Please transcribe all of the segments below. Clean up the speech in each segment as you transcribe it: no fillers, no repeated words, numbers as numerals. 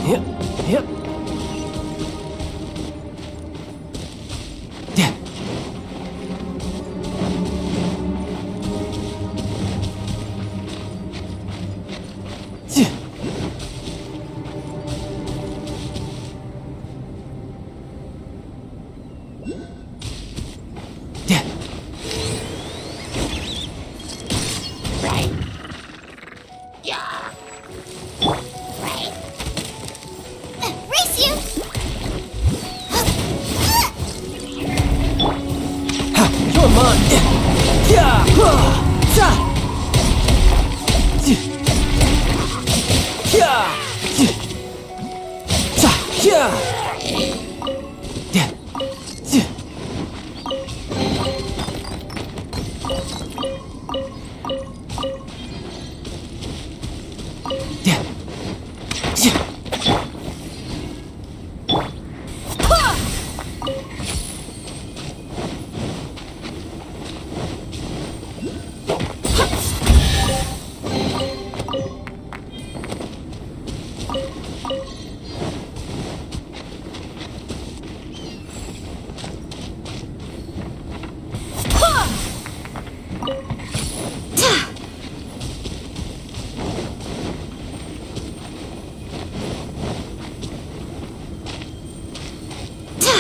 Yep. Yep. Yeah. Yeah. Yeah. Right. Yeah. Right. Race you! Ha! You're mine! Yeah! Za! Yeah! Za! Yeah! Yeah! Yeah! Yeah! Yeah!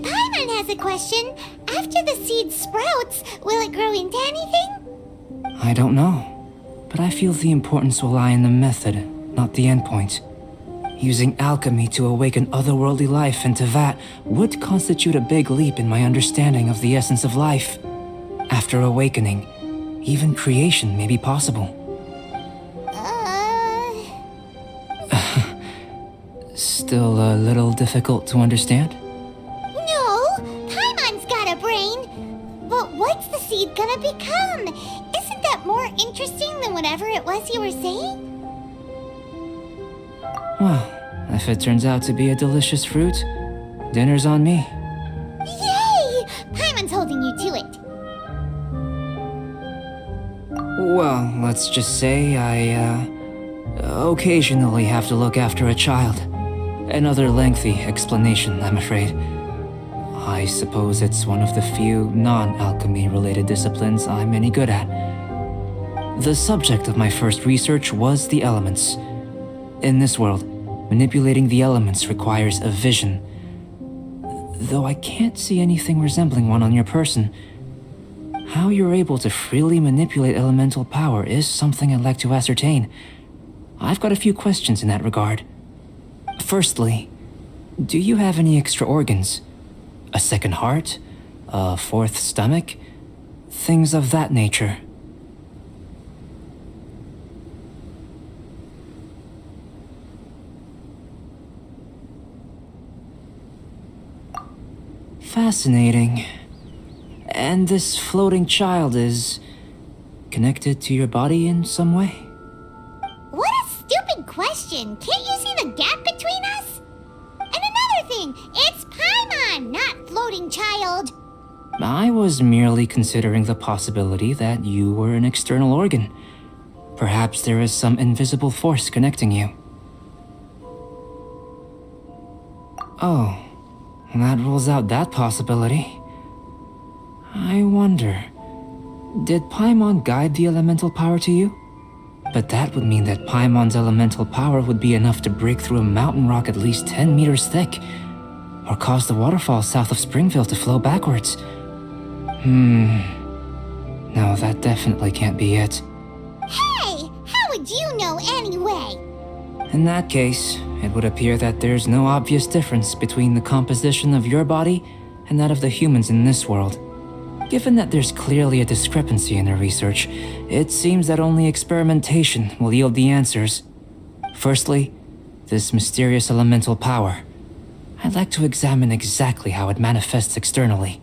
Paimon has a question. After the seed sprouts, will it grow into anything? I don't know, but I feel the importance will lie in the method, not the endpoint. Using alchemy to awaken otherworldly life into that would constitute a big leap in my understanding of the essence of life. After awakening, even creation may be possible. Still a little difficult to understand? No, Paimon's got a brain. But what's the seed gonna become? Isn't that more interesting than whatever it was you were saying? Well, if it turns out to be a delicious fruit, dinner's on me. Yay! Paimon's holding you to it. Well, let's just say I, occasionally have to look after a child. Another lengthy explanation, I'm afraid. I suppose it's one of the few non-alchemy related disciplines I'm any good at. The subject of my first research was the elements. In this world, manipulating the elements requires a vision. Though I can't see anything resembling one on your person, how you're able to freely manipulate elemental power is something I'd like to ascertain. I've got a few questions in that regard. Firstly, do you have any extra organs? A second heart? A fourth stomach? Things of that nature. Fascinating. And this floating child is connected to your body in some way? What a stupid question. Can't you see the gap between us? And another thing, it's Paimon, not floating child. I was merely considering the possibility that you were an external organ. Perhaps there is some invisible force connecting you. Oh, that rules out that possibility. I wonder, did Paimon guide the elemental power to you? But that would mean that Paimon's elemental power would be enough to break through a mountain rock at least 10 meters thick, or cause the waterfall south of Springville to flow backwards. No, that definitely can't be it. Hey, how would you know anyway? In that case, it would appear that there's no obvious difference between the composition of your body and that of the humans in this world. Given that there's clearly a discrepancy in the research, it seems that only experimentation will yield the answers. Firstly, this mysterious elemental power. I'd like to examine exactly how it manifests externally.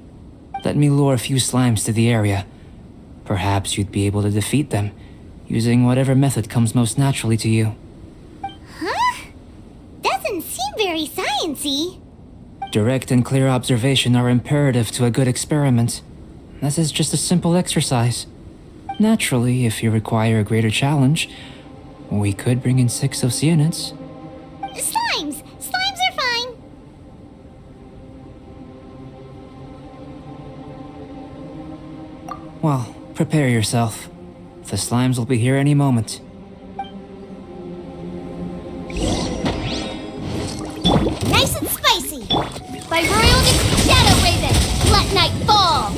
Let me lure a few slimes to the area. Perhaps you'd be able to defeat them, using whatever method comes most naturally to you. Huh? Doesn't seem very sciencey. Direct and clear observation are imperative to a good experiment. This is just a simple exercise. Naturally, if you require a greater challenge, we could bring in 6 Oceanids. Slimes! Slimes are fine! Well, prepare yourself. The slimes will be here any moment. Nice and spicy! By royal Shadow Raven, let night fall!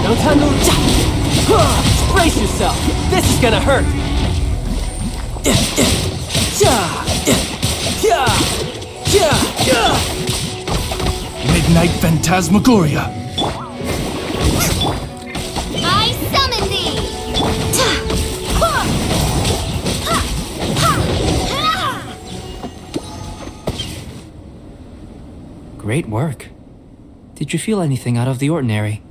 No time to... Brace yourself! This is gonna hurt! Midnight Phantasmagoria. I summon thee! Great work. Did you feel anything out of the ordinary?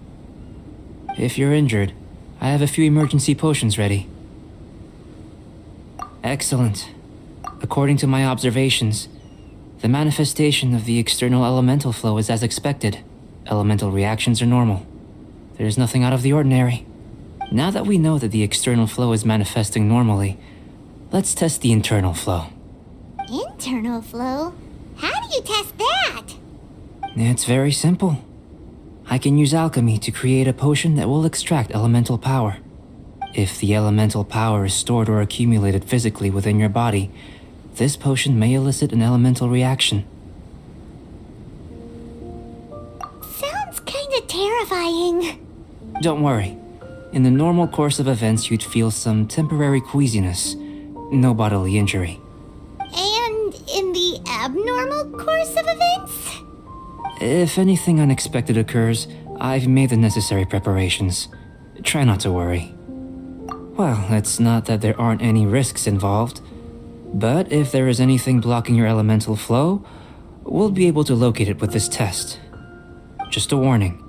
If you're injured, I have a few emergency potions ready. Excellent. According to my observations, the manifestation of the external elemental flow is as expected. Elemental reactions are normal. There's nothing out of the ordinary. Now that we know that the external flow is manifesting normally, let's test the internal flow. Internal flow? How do you test that? It's very simple. I can use alchemy to create a potion that will extract elemental power. If the elemental power is stored or accumulated physically within your body, this potion may elicit an elemental reaction. Sounds kinda terrifying. Don't worry. In the normal course of events, you'd feel some temporary queasiness. No bodily injury. And in the abnormal course of events? If anything unexpected occurs, I've made the necessary preparations. Try not to worry. Well, it's not that there aren't any risks involved, but if there is anything blocking your elemental flow, we'll be able to locate it with this test. Just a warning.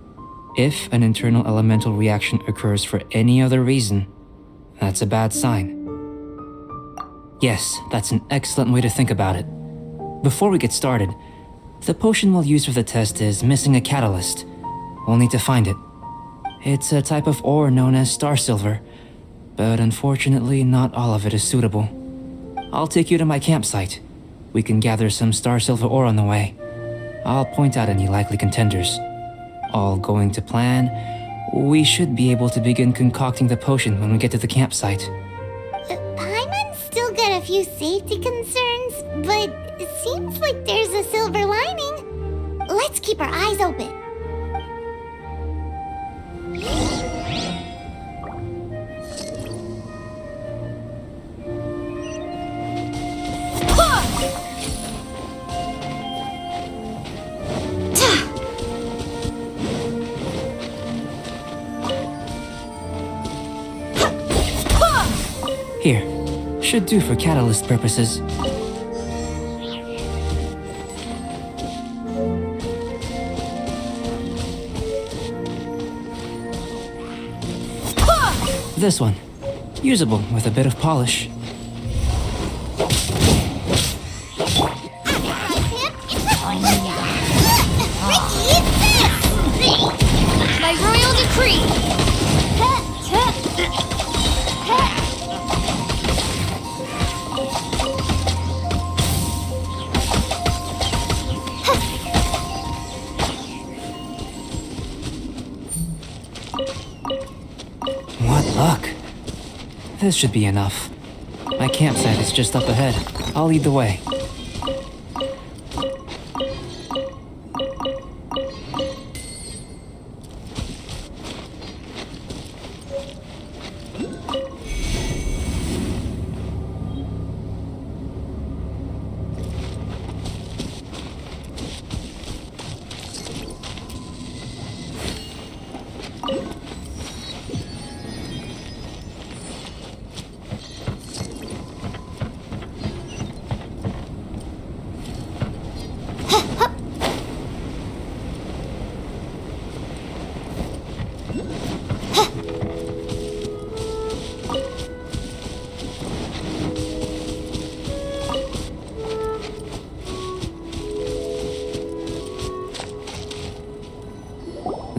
If an internal elemental reaction occurs for any other reason, that's a bad sign. Yes, that's an excellent way to think about it. Before we get started, the potion we'll use for the test is missing a catalyst. We'll need to find it. It's a type of ore known as star silver, but unfortunately not all of it is suitable. I'll take you to my campsite. We can gather some star silver ore on the way. I'll point out any likely contenders. All going to plan, we should be able to begin concocting the potion when we get to the campsite. Paimon's still got a few safety concerns, but it seems like there's a silver lining. Let's keep our eyes open. Here, should do for catalyst purposes. This one, usable with a bit of polish. By royal decree! What luck. This should be enough. My campsite is just up ahead. I'll lead the way.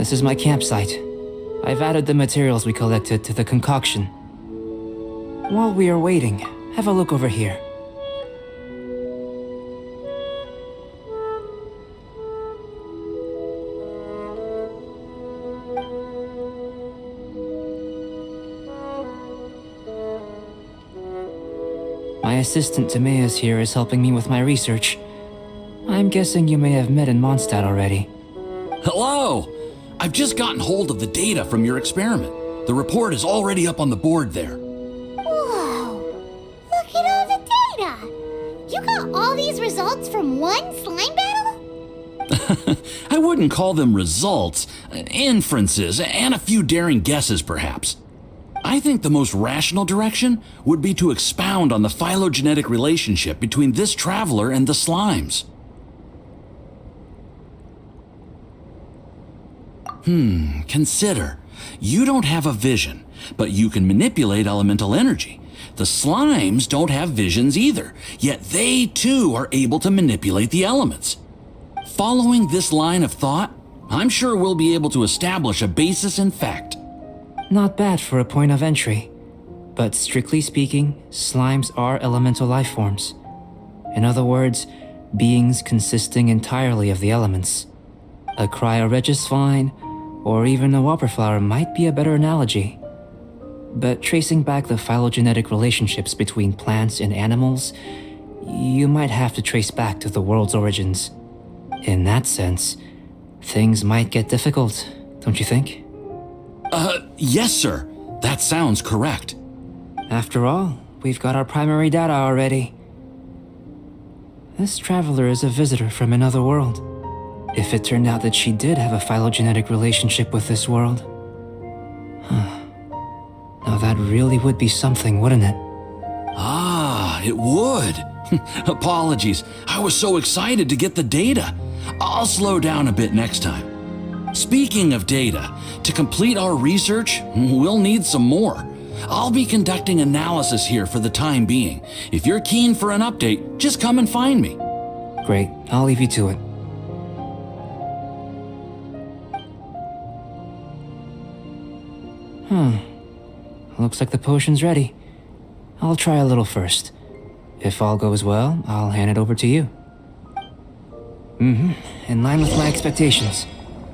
This is my campsite. I've added the materials we collected to the concoction. While we are waiting, have a look over here. My assistant Timaeus here is helping me with my research. I'm guessing you may have met in Mondstadt already. Hello! I've just gotten hold of the data from your experiment. The report is already up on the board there. Whoa! Look at all the data! You got all these results from one slime battle? I wouldn't call them results, inferences, and a few daring guesses perhaps. I think the most rational direction would be to expound on the phylogenetic relationship between this traveler and the slimes. Consider. You don't have a vision, but you can manipulate elemental energy. The slimes don't have visions either, yet they too are able to manipulate the elements. Following this line of thought, I'm sure we'll be able to establish a basis in fact. Not bad for a point of entry. But strictly speaking, slimes are elemental life forms. In other words, beings consisting entirely of the elements. A cryoregisvine, or even a whopperflower might be a better analogy. But tracing back the phylogenetic relationships between plants and animals, you might have to trace back to the world's origins. In that sense, things might get difficult, don't you think? Yes, sir. That sounds correct. After all, we've got our primary data already. This traveler is a visitor from another world. If it turned out that she did have a phylogenetic relationship with this world. Now that really would be something, wouldn't it? Ah, it would. Apologies. I was so excited to get the data. I'll slow down a bit next time. Speaking of data, to complete our research, we'll need some more. I'll be conducting analysis here for the time being. If you're keen for an update, just come and find me. Great, I'll leave you to it. Looks like the potion's ready. I'll try a little first. If all goes well, I'll hand it over to you. In line with my expectations.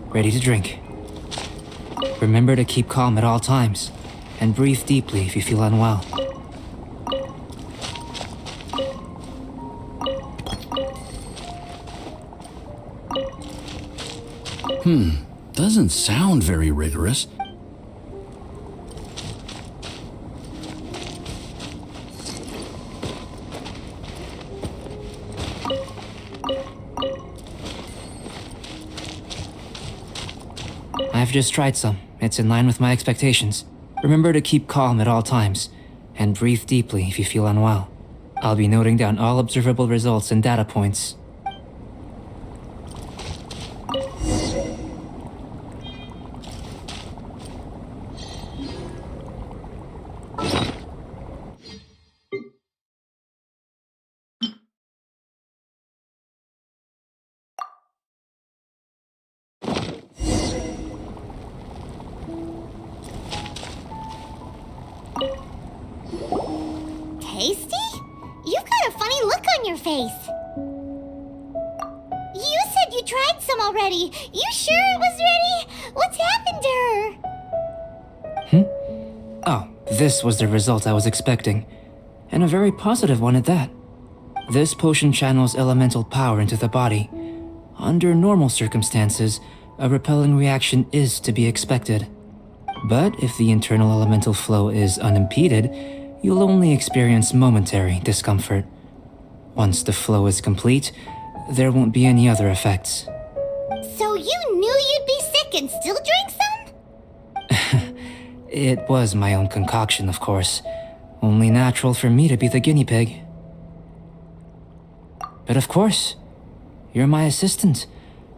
Ready to drink. Remember to keep calm at all times, and breathe deeply if you feel unwell. Doesn't sound very rigorous. I've just tried some. It's in line with my expectations. Remember to keep calm at all times, and breathe deeply if you feel unwell. I'll be noting down all observable results and data points. Tasty? You've got a funny look on your face. You said you tried some already. You sure it was ready? What's happened to her? Oh, this was the result I was expecting, and a very positive one at that. This potion channels elemental power into the body. Under normal circumstances, a repelling reaction is to be expected. But if the internal elemental flow is unimpeded, you'll only experience momentary discomfort. Once the flow is complete, there won't be any other effects. So you knew you'd be sick and still drank some? It was my own concoction, of course. Only natural for me to be the guinea pig. But of course, you're my assistant.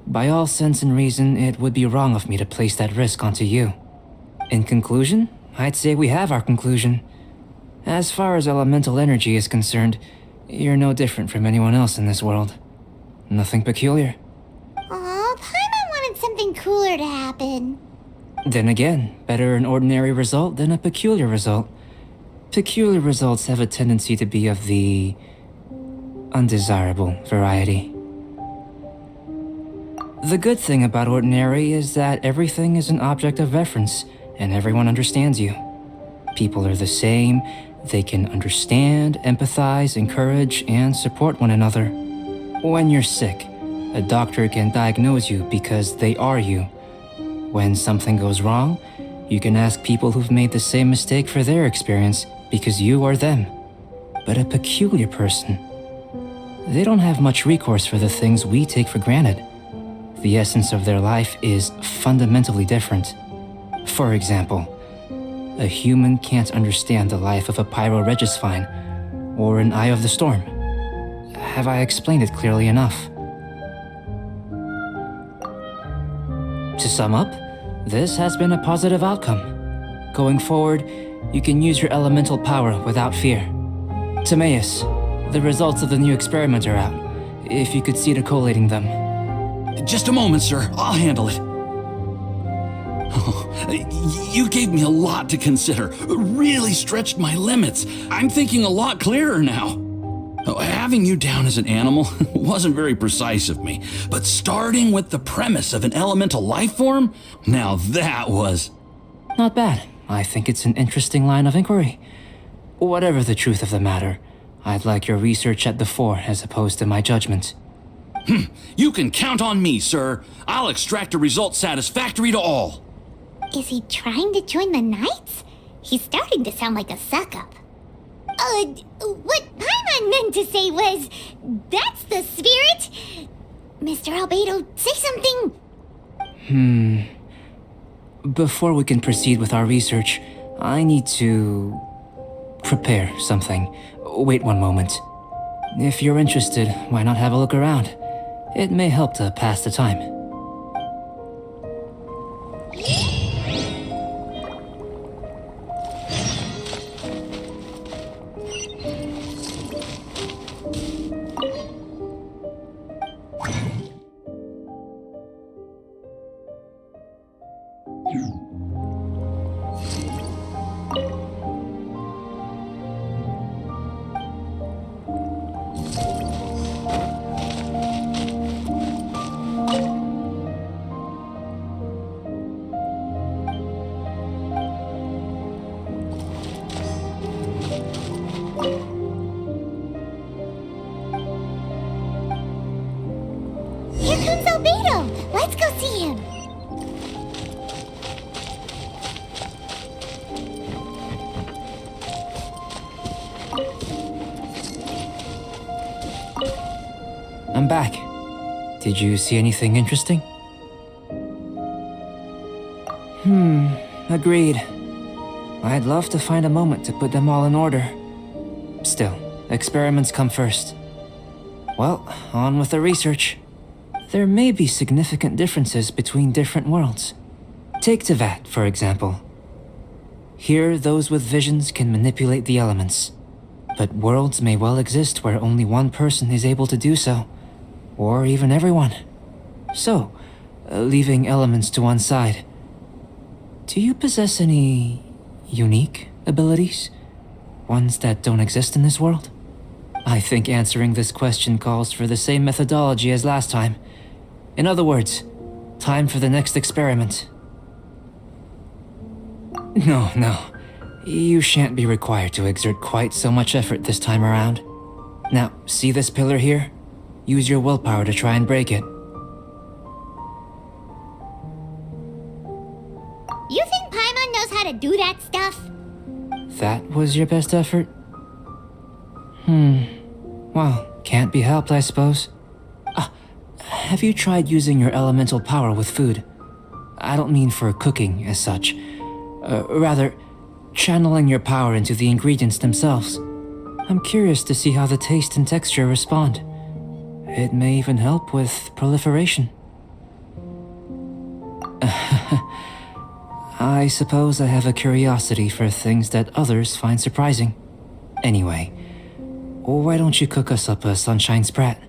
By all sense and reason, it would be wrong of me to place that risk onto you. In conclusion, I'd say we have our conclusion. As far as elemental energy is concerned, you're no different from anyone else in this world. Nothing peculiar. Aw, Paimon wanted something cool cooler to happen. Then again, better an ordinary result than a peculiar result. Peculiar results have a tendency to be of the undesirable variety. The good thing about ordinary is that everything is an object of reference, and everyone understands you. People are the same, they can understand, empathize, encourage, and support one another. When you're sick, a doctor can diagnose you because they are you. When something goes wrong, you can ask people who've made the same mistake for their experience because you are them. But a peculiar person, they don't have much recourse for the things we take for granted. The essence of their life is fundamentally different. For example, a human can't understand the life of a pyroregisvine or an eye of the storm. Have I explained it clearly enough? To sum up, this has been a positive outcome. Going forward, you can use your elemental power without fear. Timaeus, the results of the new experiment are out. If you could see to collating them. Just a moment, sir. I'll handle it. You gave me a lot to consider. Really stretched my limits. I'm thinking a lot clearer now. Having you down as an animal wasn't very precise of me, but starting with the premise of an elemental life form, now that was... Not bad. I think it's an interesting line of inquiry. Whatever the truth of the matter, I'd like your research at the fore as opposed to my judgment. You can count on me, sir. I'll extract a result satisfactory to all. Is he trying to join the Knights? He's starting to sound like a suck-up. What Paimon meant to say was, that's the spirit! Mr. Albedo, say something! Before we can proceed with our research, I need to prepare something. Wait one moment. If you're interested, why not have a look around? It may help to pass the time. Here comes Albedo! Let's go see him! I'm back. Did you see anything interesting? Agreed. I'd love to find a moment to put them all in order. Still, experiments come first. Well, on with the research. There may be significant differences between different worlds. Take Tevat, for example. Here, those with visions can manipulate the elements. But worlds may well exist where only one person is able to do so. Or even everyone. So, leaving elements to one side, do you possess any unique abilities? Ones that don't exist in this world? I think answering this question calls for the same methodology as last time. In other words, time for the next experiment. No. You shan't be required to exert quite so much effort this time around. Now, see this pillar here? Use your willpower to try and break it. You think Paimon knows how to do that stuff? That was your best effort? Well, can't be helped, I suppose. Have you tried using your elemental power with food? I don't mean for cooking as such. Rather, channeling your power into the ingredients themselves. I'm curious to see how the taste and texture respond. It may even help with proliferation. I suppose I have a curiosity for things that others find surprising. Anyway, why don't you cook us up a sunshine sprat?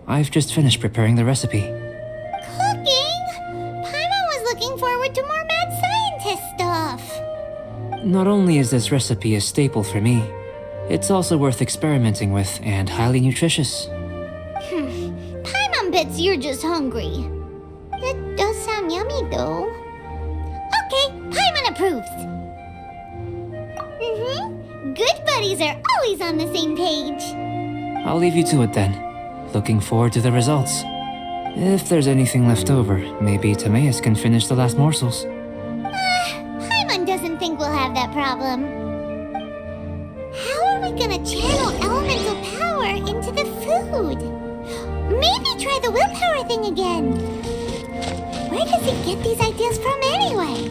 I've just finished preparing the recipe. Cooking? Paimon Not only is this recipe a staple for me, it's also worth experimenting with and highly nutritious. Paimon bets you're just hungry. That does sound yummy, though. Okay, Paimon approves. Good buddies are always on the same page. I'll leave you to it then. Looking forward to the results. If there's anything left over, maybe Timaeus can finish the last morsels. Paimon doesn't think we'll have that problem. How are we gonna channel elemental power into the food? Maybe try the willpower thing again. Where does he get these ideas from anyway?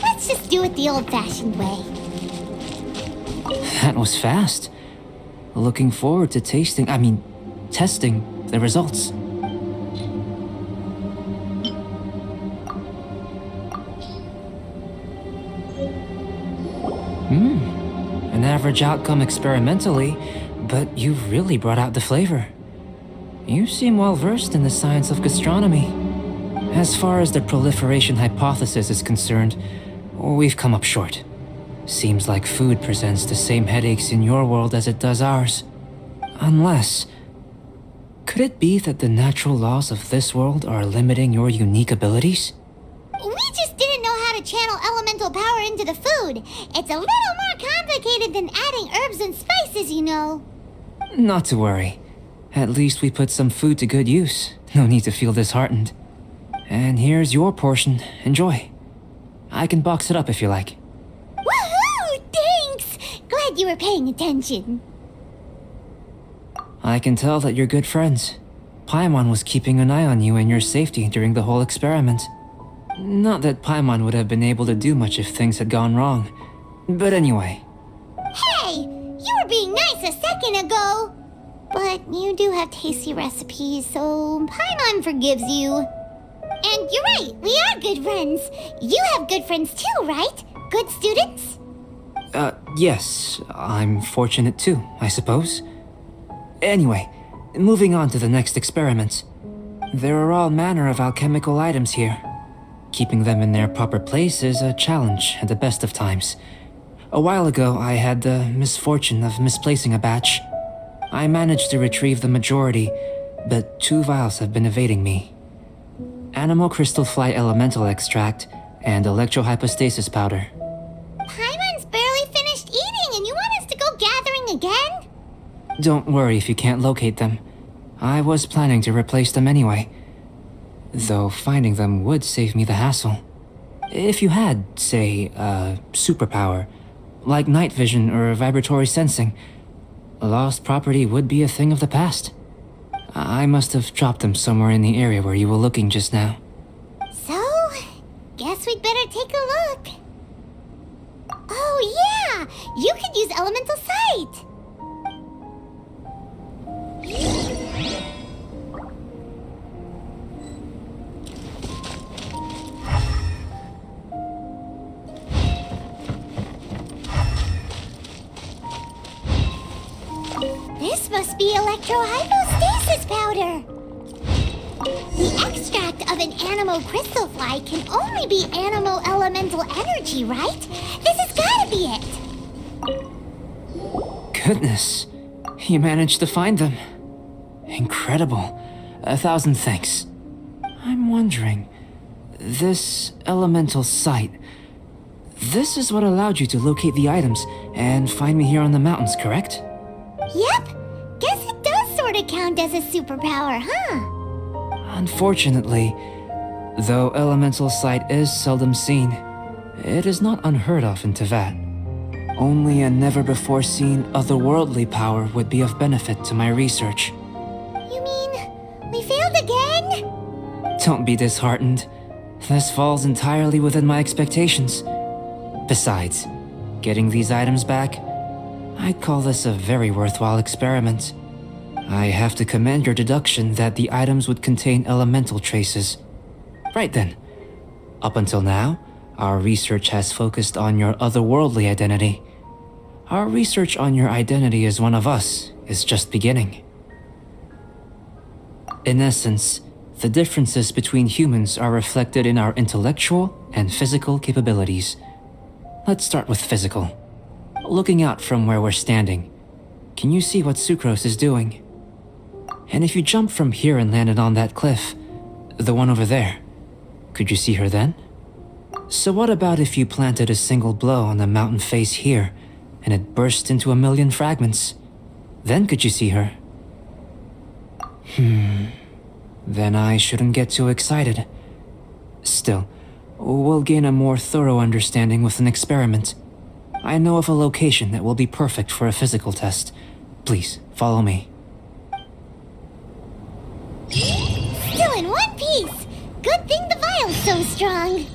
Let's just do it the old-fashioned way. That was fast. Looking forward to testing the results. An average outcome experimentally, but you've really brought out the flavor. You seem well versed in the science of gastronomy. As far as the proliferation hypothesis is concerned, we've come up short. Seems like food presents the same headaches in your world as it does ours. Unless... could it be that the natural laws of this world are limiting your unique abilities? We just didn't know how to channel elemental power into the food. It's a little more complicated than adding herbs and spices, you know. Not to worry. At least we put some food to good use. No need to feel disheartened. And here's your portion. Enjoy. I can box it up if you like. Woohoo! Thanks! Glad you were paying attention. I can tell that you're good friends. Paimon was keeping an eye on you and your safety during the whole experiment. Not that Paimon would have been able to do much if things had gone wrong. But anyway. Hey! You were being nice a second ago! But you do have tasty recipes, so Paimon forgives you. And you're right, we are good friends. You have good friends too, right? Good students? Yes. I'm fortunate too, I suppose. Anyway, moving on to the next experiment. There are all manner of alchemical items here. Keeping them in their proper place is a challenge at the best of times. A while ago, I had the misfortune of misplacing a batch. I managed to retrieve the majority, but 2 vials have been evading me. Animal crystal fly elemental extract and electrohypostasis powder. Paimon's barely finished eating and you want us to go gathering again? Don't worry if you can't locate them. I was planning to replace them anyway. Though finding them would save me the hassle. If you had, say, a superpower, like night vision or vibratory sensing, lost property would be a thing of the past. I must have dropped them somewhere in the area where you were looking just now. So, guess we'd better take a look. Oh yeah! You could use elemental sight! This must be electrohypostasis powder! The extract of an animal crystal fly can only be animal elemental energy, right? This has gotta be it! Goodness, you managed to find them. Incredible. 1,000 thanks. I'm wondering, this elemental sight, this is what allowed you to locate the items and find me here on the mountains, correct? Yep, guess it does sorta count as a superpower, huh? Unfortunately, though elemental sight is seldom seen, it is not unheard of in Teyvat. Only a never-before-seen otherworldly power would be of benefit to my research. You mean we failed again? Don't be disheartened. This falls entirely within my expectations. Besides, getting these items back, I'd call this a very worthwhile experiment. I have to commend your deduction that the items would contain elemental traces. Right then. Up until now, our research has focused on your otherworldly identity. Our research on your identity as one of us is just beginning. In essence, the differences between humans are reflected in our intellectual and physical capabilities. Let's start with physical. Looking out from where we're standing, can you see what Sucrose is doing? And if you jump from here and landed on that cliff, the one over there, could you see her then? So what about if you planted a single blow on the mountain face here, and it burst into a million fragments? Then could you see her? Then I shouldn't get too excited. Still, we'll gain a more thorough understanding with an experiment. I know of a location that will be perfect for a physical test. Please, follow me. Still in one piece! Good thing the vial's so strong.